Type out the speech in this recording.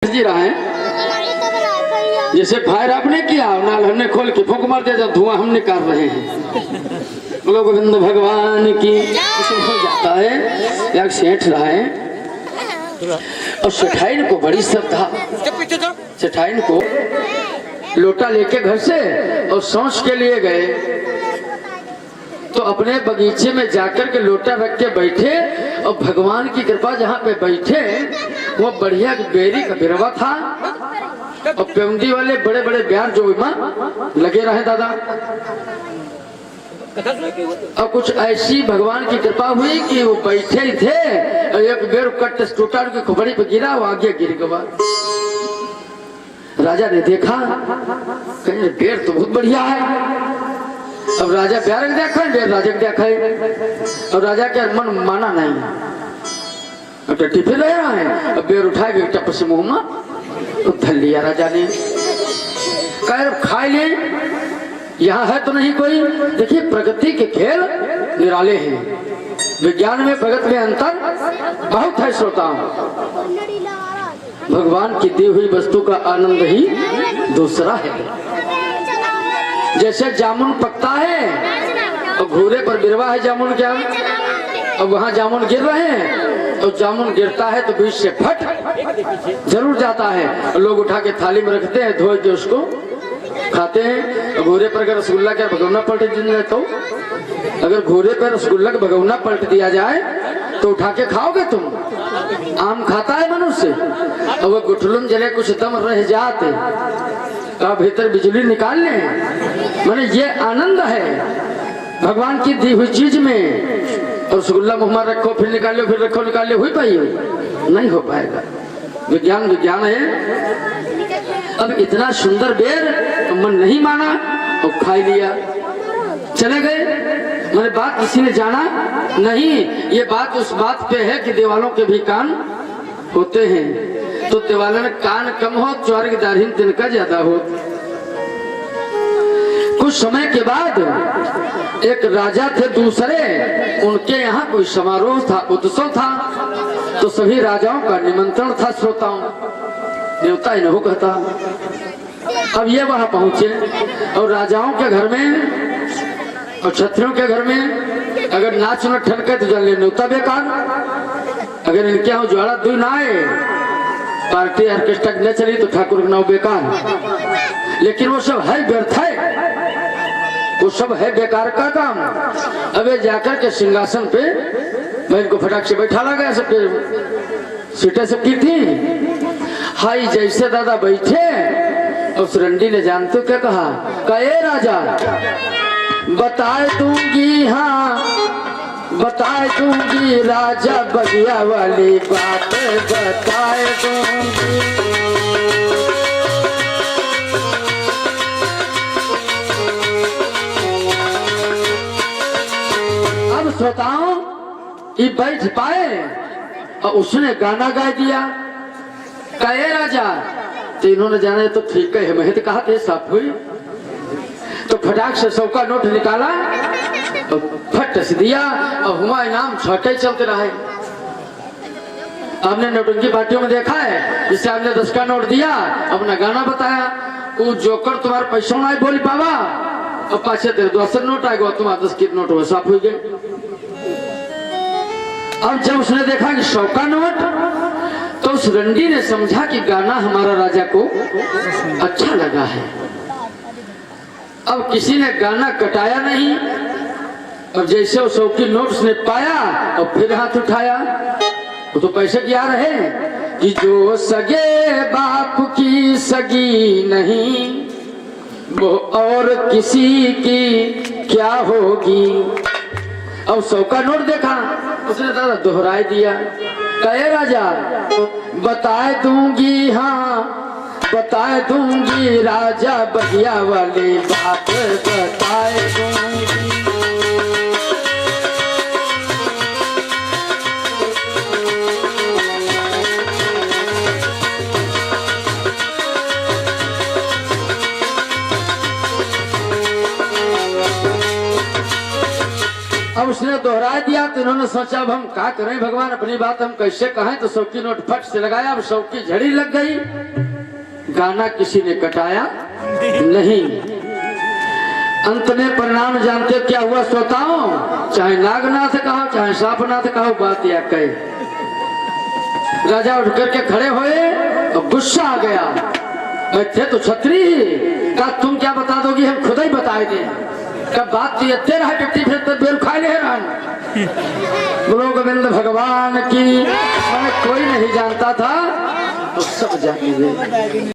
जी रहा है जैसे फायर आपने किया नाल हमने खोल के फूंक मार दिया, जब धुआं हम निकाल रहे हैं। बोलो गोविंद भगवान की। हो जाता है एक सेठ रहा है और सेठाइन को बड़ी श्रद्धा। सेठाइन को लोटा लेके घर से और सौंस के लिए गए तो अपने बगीचे में जाकर के लोटा रख के बैठे और भगवान की कृपा जहाँ पे बैठे वो बढ़िया बेरी का बिरवा था और पेवंडी वाले बड़े बड़े ब्यार जो लगे रहे दादा। और कुछ ऐसी भगवान की कृपा हुई कि वो बैठे ही थे और एक बेर कट टूटा की खोपड़ी पे गिरा, वो आगे गिर गया। राजा ने देखा कहीं बेर तो बहुत बढ़िया है। अब राजा प्यार देखा है, राजा देखा है और राजा के मन माना नहीं। अब टट्टी फिर रहा है, अब बेर उठा के टप से मुंह में तो धर लिया राजा ने। कह खा ले, यहाँ है तो नहीं कोई। देखिए प्रगति के खेल निराले हैं, विज्ञान में प्रगति में अंतर बहुत है श्रोताओं। भगवान की दी हुई वस्तु का आनंद ही दूसरा है। जैसे जामुन पकता है और घूरे पर बिरवा है जामुन क्या, और वहाँ जामुन गिर रहे हैं और जामुन गिरता है तो बीच से फट जरूर जाता है और लोग उठा के थाली में रखते हैं, धो के उसको खाते हैं। घोरे पर अगर रसगुल्ला का भगवना पलट दिया तो, अगर घोरे पर रसगुल्ला का भगवना पलट दिया जाए तो उठा के खाओगे तुम। आम खाता है मनुष्य और वह गुठलुम जले कुछ दम रह जाते तो भीतर बिजली निकाल ले। माने ये आनंद है भगवान की दी हुई चीज में। और रसगुल्ला मुँह में रखो फिर निकालो, फिर रखो निकालो, हो पाई नहीं हो पाएगा। विज्ञान विज्ञान है। अब इतना सुंदर बेर तो मन नहीं माना और खा लिया, चले गए। मैंने बात किसी ने जाना नहीं। ये बात उस बात पे है कि देवालों के भी कान होते हैं, तो देवालों में कान कम हो स्वर्ग दारहीन तिनका ज्यादा हो। कुछ समय के बाद एक राजा थे दूसरे, उनके यहाँ कोई समारोह था, उत्सव था, तो सभी राजाओं का निमंत्रण था श्रोताओं। देवता ही नहीं कहता। अब ये वहां पहुंचे और राजाओं के घर में और क्षत्रियों के घर में अगर नाच न ठनके तो जान ले न्योता बेकार। अगर इनके यहाँ ज्वाला दुई ना आए, पार्टी ऑर्केस्ट्रा न चली तो ठाकुर का नाम बेकार। लेकिन वो सब है व्यर्थ है, वो सब है बेकार का काम। अब जाकर के सिंहासन पे मैं इनको फटाक से बैठा लगा, सबके सीटें सबकी थी। हाई जैसे दादा बैठे उस रंडी ने जानते क्या कहा, कहे राजा बताए दूंगी, हाँ बताए दूंगी, राजा बगिया वाली बात बताए दूंगी। अब श्रोताओं ये बैठ पाए और उसने गाना गा दिया। कहे राजा, तो इन्होंने जाने तो ठीक है, मैं तो कहा थे साफ हुई। तो फटाक से 100 का नोट निकाला और फट से दिया और हुआ इनाम छोटे चलते रहे। आपने नोटंकी पार्टियों में देखा है, जिससे आपने 10 का नोट दिया, अपना गाना बताया, वो जोकर तुम्हारे पैसों ना बोली पावा और पाछे तेरे 2 नोट आएगा, तुम्हारा 10 की नोट हुआ साफ हुई गए। अब जब उसने देखा कि 100 का नोट, तो उस रंडी ने समझा कि गाना हमारा राजा को अच्छा लगा है। अब किसी ने गाना कटाया नहीं। अब जैसे उस 100 की नोट उसने पाया और फिर हाथ उठाया, वो तो पैसे क्या रहे कि जो सगे बाप की सगी नहीं, वो और किसी की क्या होगी। अब 100 का नोट देखा, उसने दादा दोहराई दिया। कहे राजा बताए दूंगी, हाँ बताए दूंगी, राजा बगिया वाली बात बताए दूंगी। अब उसने दोहरा दिया तो इन्होंने सोचा अब हम क्या करें भगवान, अपनी बात हम कैसे कहें। तो शौकी नोट फट से लगाया, अब शौकी झड़ी लग गई। गाना किसी ने कटाया नहीं। अंत में परिणाम जानते क्या हुआ श्रोताओं? चाहे नागनाथ कहो चाहे सांपनाथ कहो, बात या कहे। राजा उठ करके खड़े हुए तो गुस्सा आ गया। थे तो छत्री, का तुम क्या बता दोगी, हम खुद ही बताए दे। कब बात तो ये रहा कि फिर तो बेल खाए ले बोलो गोविंद भगवान की। कोई नहीं जानता था तो सब जाने